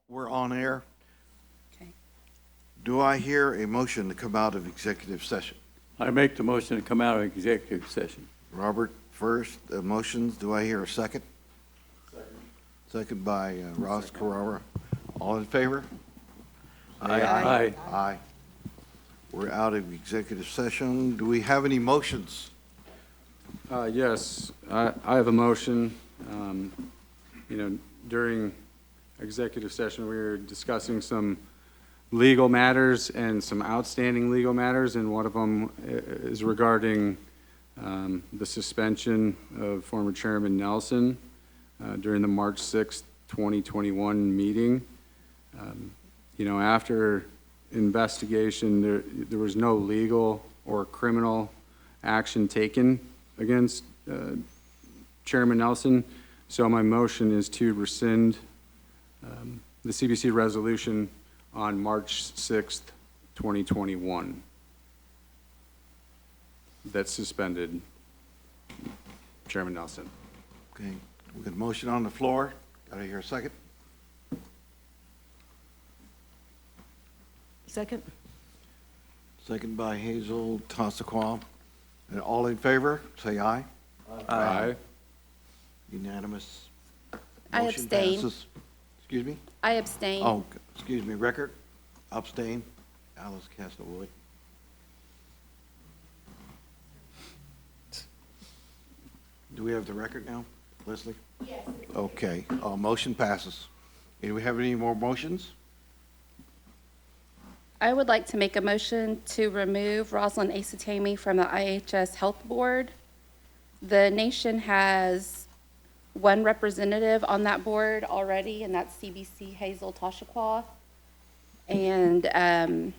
We're on air. Okay. Do I hear a motion to come out of executive session? I make the motion to come out of executive session. Robert first, motions. Do I hear a second? Second by Ross Carrara. All in favor? Aye. Aye. We're out of executive session. Do we have any motions? Yes, I have a motion. During executive session, we were discussing some legal matters and some outstanding legal matters, and one of them is regarding the suspension of former Chairman Nelson during the March 6th, 2021 meeting. After investigation, there was no legal or criminal action taken against Chairman Nelson. So my motion is to rescind the CBC resolution on March 6th, 2021 that suspended Chairman Nelson. Okay, we got a motion on the floor. Got to hear a second? Second? Second by Hazel Tassaquam. And all in favor, say aye. Aye. Unanimous. I Motion abstain. passes. Excuse me? I abstain. Oh, excuse me, record, abstain, Alice Castlewood. Do we have the record now, Leslie? Yes. Okay, motion passes. Do we have any more motions? I would like to make a motion to remove Rosalind Asatami from the IHS Health Board. The nation has one representative on that board already, and that's CBC Hazel Tashaquah. And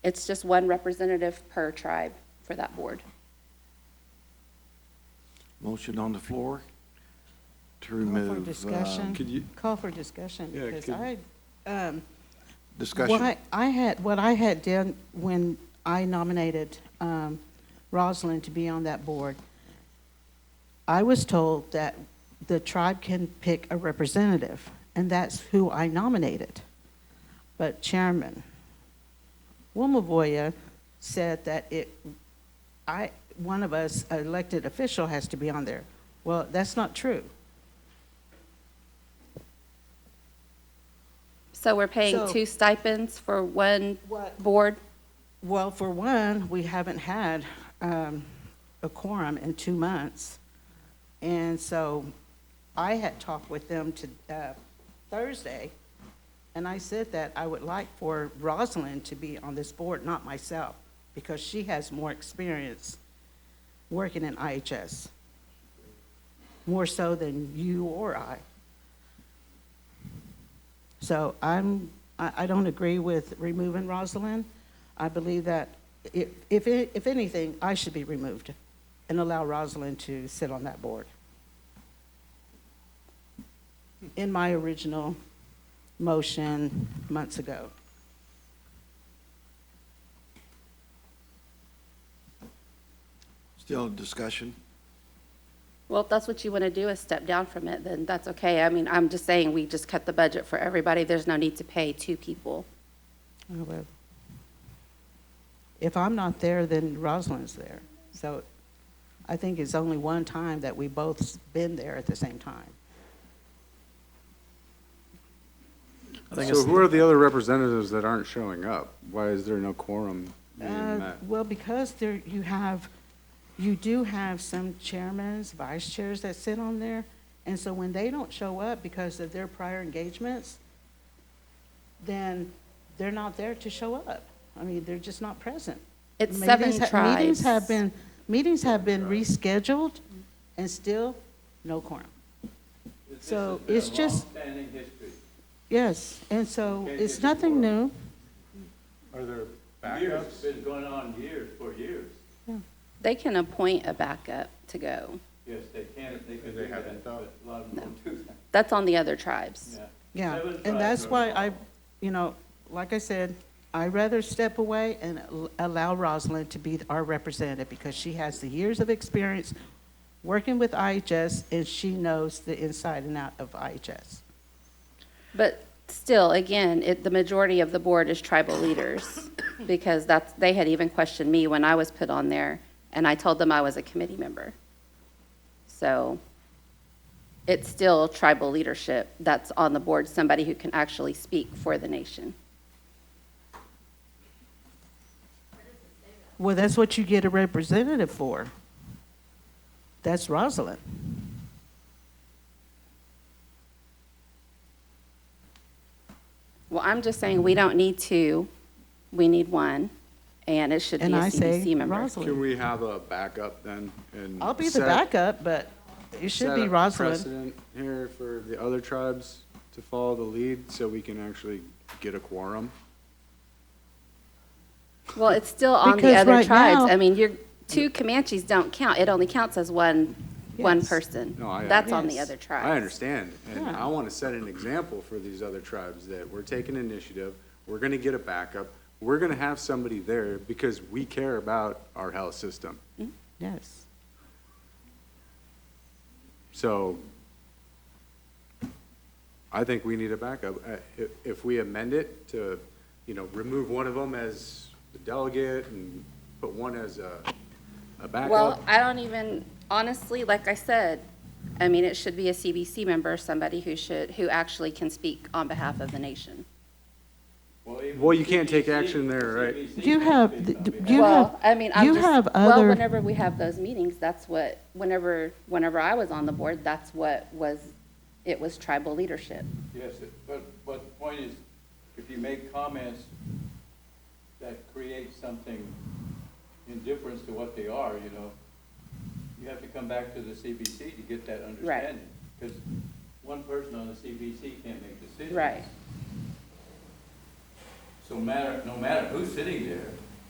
it's just one representative per tribe for that board. Motion on the floor to Call remove. for discussion. Could you- Call for discussion, Yeah, because could- Discussion. what I had done when I nominated Rosalind to be on that board, I was told that the tribe can pick a representative, and that's who I nominated. But Chairman Wumavoya said that one of us, an elected official, has to be on there. Well, that's not true. So we're paying So- 2 stipends for one What? board? Well, for one, we haven't had a quorum in 2 months. And so I had talked with them Thursday, and I said that I would like for Rosalind to be on this board, not myself, because she has more experience working in IHS, more so than you or I. So I don't agree with removing Rosalind. I believe that if anything, I should be removed and allow Rosalind to sit on that board. In my original motion months ago. Still discussion? Well, if that's what you want to do is step down from it, then that's okay. I mean, I'm just saying, we just cut the budget for everybody. There's no need to pay 2 people. Oh, well. If I'm not there, then Rosalind's there. So I think it's only one time that we both been there at the same time. So who are the other representatives that aren't showing up? Why is there no quorum being met? Well, because you do have some chairmen, vice chairs that sit on there, and so when they don't show up because of their prior engagements, then they're not there to show up. I mean, they're just not present. It's 7 tribes. Meetings have been rescheduled, and still no quorum. So it's just, Long-standing history. yes, and so it's nothing new. Are there Years, it's been going on for years. They can appoint a backup to go. Yes, they can do that, but a lot of them don't do that. That's on the other tribes. Yeah, 7 and tribes that's are why involved. like I said, I'd rather step away and allow Rosalind to be our representative because she has the years of experience working with IHS, and she knows the inside and out of IHS. But still, again, the majority of the board is tribal leaders, because they had even questioned me when I was put on there, and I told them I was a committee member. So it's still tribal leadership that's on the board, somebody who can actually speak for the nation. Well, that's what you get a representative for. That's Rosalind. Well, I'm just saying, we don't need two, we need one, and it should be a And I say CBC member. Rosalind. Can we have a backup then? And I'll be the set- backup, but it should set be a Rosalind. precedent here for the other tribes to follow the lead so we can actually get a quorum? Well, it's still on the Because other right tribes. now- I mean, two Comanches don't count. It only counts as one Yes. person. No, That's on the Yes. other tribes. I understand, and Yeah. I want to set an example for these other tribes that we're taking initiative, we're going to get a backup, we're going to have somebody there because we care about our health system. Yes. So I think we need a backup. If we amend it to, remove one of them as the delegate and put one as a backup. Well, I don't even, honestly, like I said, I mean, it should be a CBC member, somebody who actually can speak on behalf of the nation. Well, you can't take action there, right? You have, you Well, have, I mean, I'm you just, have well, other, whenever we have those meetings, that's what, whenever I was on the board, that's what it was tribal leadership. Yes, but the point is, if you make comments that create something in difference to what they are, you have to come back to the CBC to get that understanding. Because one person on the CBC can't make decisions. Right. So no matter who's sitting there,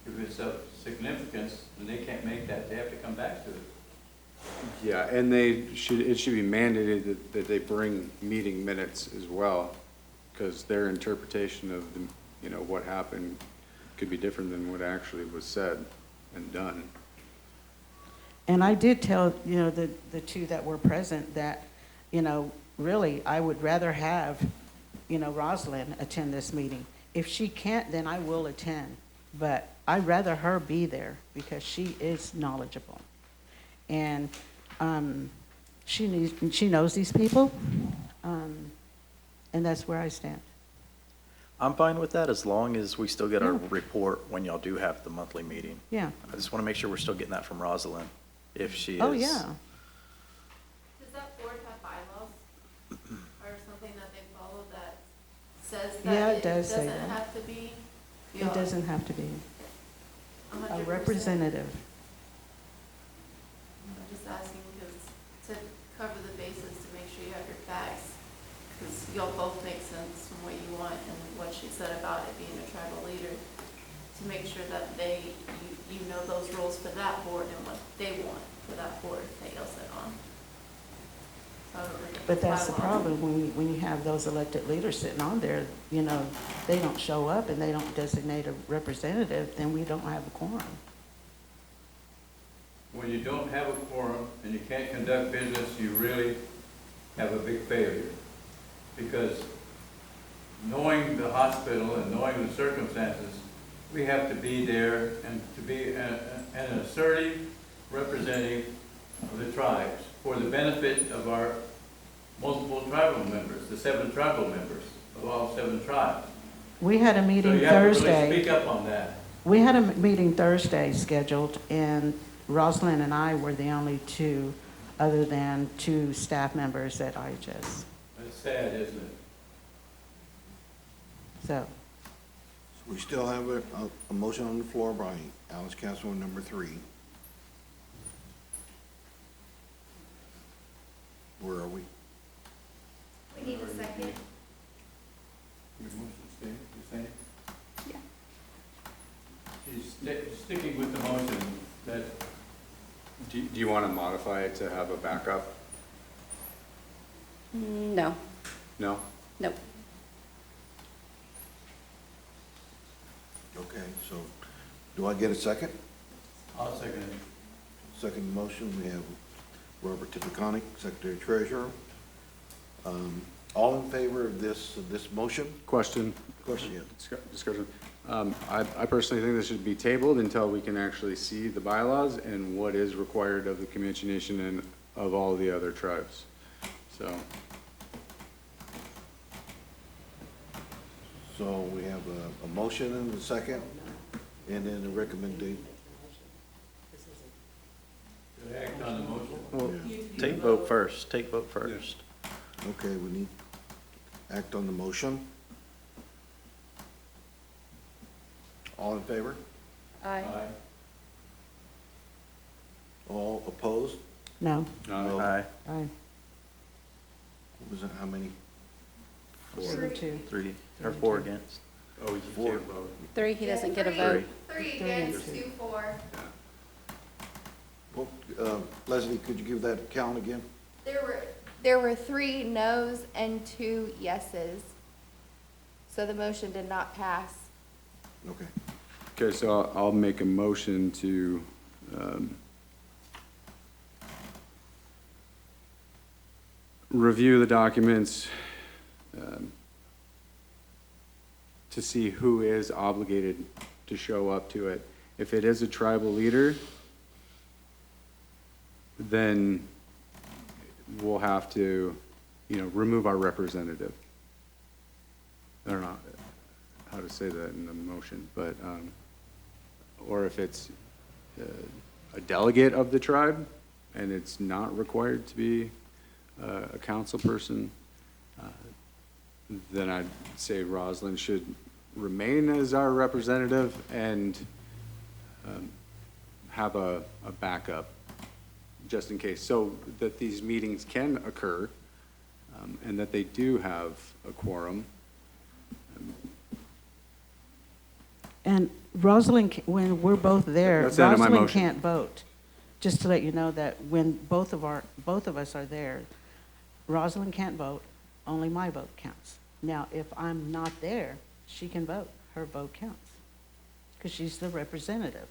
if it's of significance, and they can't make that, they have to come back to it. Yeah, and it should be mandated that they bring meeting minutes as well, because their interpretation of what happened could be different than what actually was said and done. and I did tell, the two that were present that, really, I would rather have, Rosalind attend this meeting. If she can't, then I will attend, but I'd rather her be there because she is knowledgeable. And she knows these people, and that's where I stand. I'm fine with that as long as we still get our Yeah. report when y'all do have the monthly meeting. Yeah. I just want to make sure we're still getting that from Rosalind, if she is. Oh, yeah. Does that board have bylaws or something that they follow that says Yeah, that it it does say doesn't that. have to be? It doesn't have to be a 100%? representative. I'm just asking because to cover the bases, to make sure you have your facts, because y'all both make sense from what you want and what she said about it being a tribal leader, to make sure that you know those rules for that board and what they want for that board that y'all sit on. So I don't think But that's the bylaws. problem, when you have those elected leaders sitting on there, they don't show up and they don't designate a representative, then we don't have a quorum. When you don't have a quorum and you can't conduct business, you really have a big failure. Because knowing the hospital and knowing the circumstances, we have to be there and to be an assertive representative of the tribes for the benefit of our multiple tribal members, the 7 tribal members of all 7 tribes. We had a So meeting you have to really Thursday. speak up on that. We had a meeting Thursday scheduled, and Rosalind and I were the only two, other than 2 staff members at IHS. It's sad, isn't it? So, We still have a motion on the floor by Alice Castle, number 3. Where are we? We need a second. Your motion stay the same? Yeah. She's sticking with the motion that, Do you want to modify it to have a backup? No, No? nope. Okay, so do I get a second? I'll second it. Second motion, we have Robert Tipiconic, Secretary Treasurer. All in favor of this motion? Question? Question, yeah. Discussion. I personally think this should be tabled until we can actually see the bylaws and what is required of the Comanche Nation and of all the other tribes. So, So we have a motion and a second, and then a recommendation. Should I act on the motion? Well, Yeah. take vote first, take vote first. Okay, we need act on the motion. All in favor? Aye. All opposed? No, No. Aye, aye, What was it, how many? 2. 3, or 4 against. oh, you Four. can't vote. 3, he doesn't get a Three. vote. 3 against, 2 for. Well, Leslie, could you give that count again? There were 3 noes and 2 yeses. So the motion did not pass. Okay. Okay, so I'll make a motion to, review the documents, to see who is obligated to show up to it. If it is a tribal leader, then we'll have to, remove our representative. I don't know how to say that in the motion, but, or if it's a delegate of the tribe and it's not required to be a council person, then I'd say Roslyn should remain as our representative and have a backup just in case, so that these meetings can occur and that they do have a quorum. And Rosalind, when we're both there, That's the end of my Rosalind motion. can't vote. Just to let you know that when both of us are there, Rosalind can't vote, only my vote counts. Now, if I'm not there, she can vote, her vote counts, because she's the representative.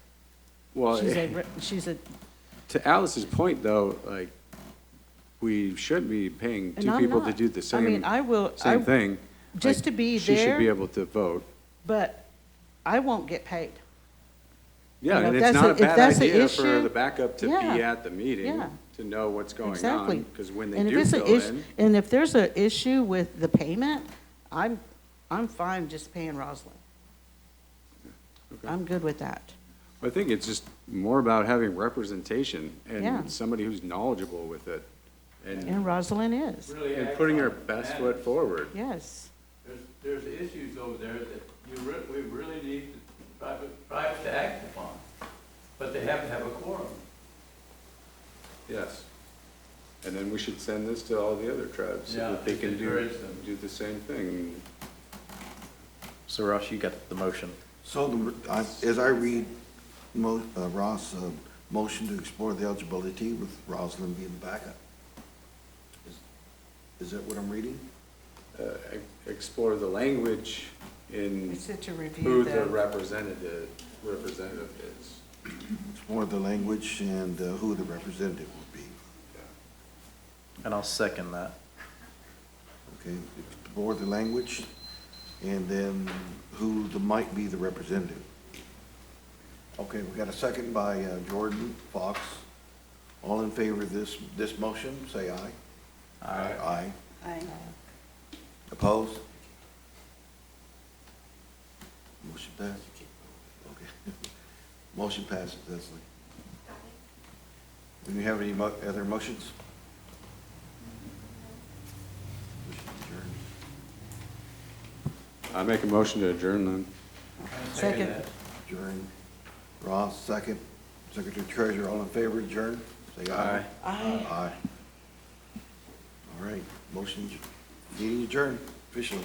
Well, She's a, to Alice's point, though, like, we shouldn't be paying And two I'm people to not. do the I mean, same thing. just Like, to be She should there. be able to vote. but I won't get paid. Yeah, You know, and if it's that's not a a- if bad that's the idea for issue, the backup to be yeah, at the meeting, yeah. to know what's going Exactly. on, because when they And if do it's a fill issue- in, And if there's an issue with the payment, I'm fine just paying Rosalind. Okay. I'm good with that. I think it's just more about having representation Yeah. and somebody who's knowledgeable with it, And and Rosalind is, Really and act putting on her it best matters. foot forward. yes. There's issues over there that we really need the tribes to act upon, but they have to have a quorum. Yes. And then we should send this to all the other tribes, so Yeah, that they just can encourage them. do the same thing. So Ross, you got the motion. So as I read Ross' motion to explore the eligibility with Rosalind being the backup. Is that what I'm reading? Explore the language in We said to who review the the, representative is. Explore the language and who the representative will be. And I'll second that. Okay, explore the language and then who might be the representative. Okay, we got a second by Jordan Fox. All in favor of this motion, say aye. Aye. Aye. Aye. Opposed? Motion passed? Okay. Motion passes, Leslie. Do you have any other motions? I make a motion to adjourn then. I Second. that. Adjourn. Ross, second. Secretary Treasurer, all in favor, adjourn? Say aye. Aye. Aye. All right, motion, meeting adjourned officially.